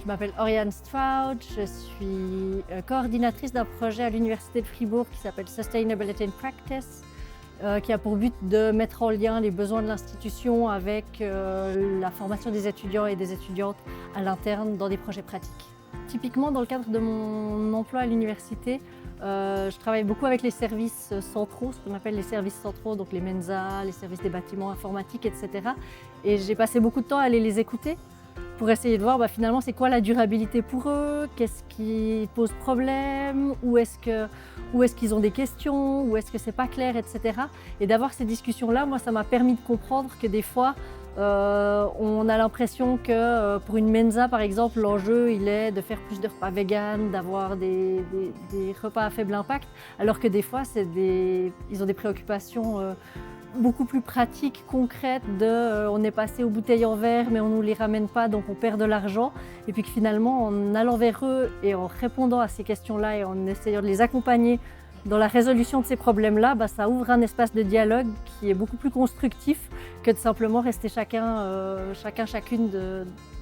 Je m'appelle Oriane Stroud, je suis coordinatrice d'un projet à l'Université de Fribourg qui s'appelle Sustainability in Practice, qui a pour but de mettre en lien les besoins de l'institution avec la formation des étudiants et des étudiantes à l'interne dans des projets pratiques. Typiquement, dans le cadre de mon emploi à l'université, je travaille beaucoup avec les services centraux, ce qu'on appelle les services centraux, donc les Mensa, les services des bâtiments informatiques, etc. Et j'ai passé beaucoup de temps à aller les écouter pour essayer de voir finalement c'est quoi la durabilité pour eux, qu'est-ce qui pose problème, où est-ce qu'ils ont des questions, où est-ce que c'est pas clair, etc. Et d'avoir ces discussions-là, moi ça m'a permis de comprendre que des fois on a l'impression que pour une Mensa par exemple, l'enjeu il est de faire plus de repas vegan, d'avoir des repas à faible impact, alors que des fois ils ont des préoccupations beaucoup plus pratiques, concrètes on est passé aux bouteilles en verre mais on ne nous les ramène pas donc on perd de l'argent, et puis que finalement en allant vers eux et en répondant à ces questions-là et en essayant de les accompagner dans la résolution de ces problèmes-là, ça ouvre un espace de dialogue qui est beaucoup plus constructif que de simplement rester chacune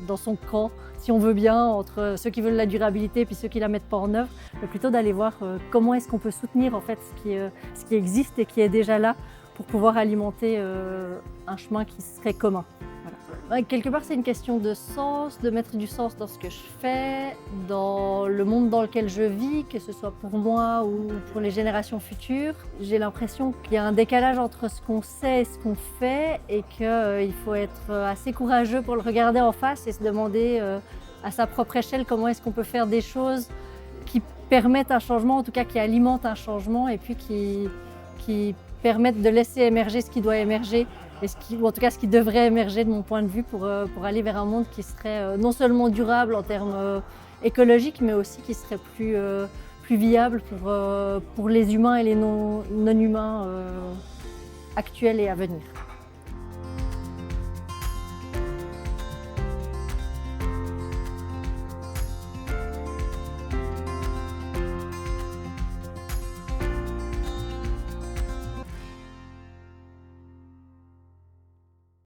dans son camp, si on veut bien, entre ceux qui veulent la durabilité et puis ceux qui la mettent pas en œuvre, mais plutôt d'aller voir comment est-ce qu'on peut soutenir en fait ce qui existe et qui est déjà là pour pouvoir alimenter un chemin qui serait commun. Voilà. Quelque part, c'est une question de sens, de mettre du sens dans ce que je fais, dans le monde dans lequel je vis, que ce soit pour moi ou pour les générations futures. J'ai l'impression qu'il y a un décalage entre ce qu'on sait et ce qu'on fait, et qu'il faut être assez courageux pour le regarder en face et se demander à sa propre échelle comment est-ce qu'on peut faire des choses qui permettent un changement, en tout cas qui alimentent un changement, et puis qui permettent de laisser émerger ce qui doit émerger, ou en tout cas ce qui devrait émerger de mon point de vue pour aller vers un monde qui serait non seulement durable en termes écologiques, mais aussi qui serait plus viable pour les humains et les non-humains actuels et à venir.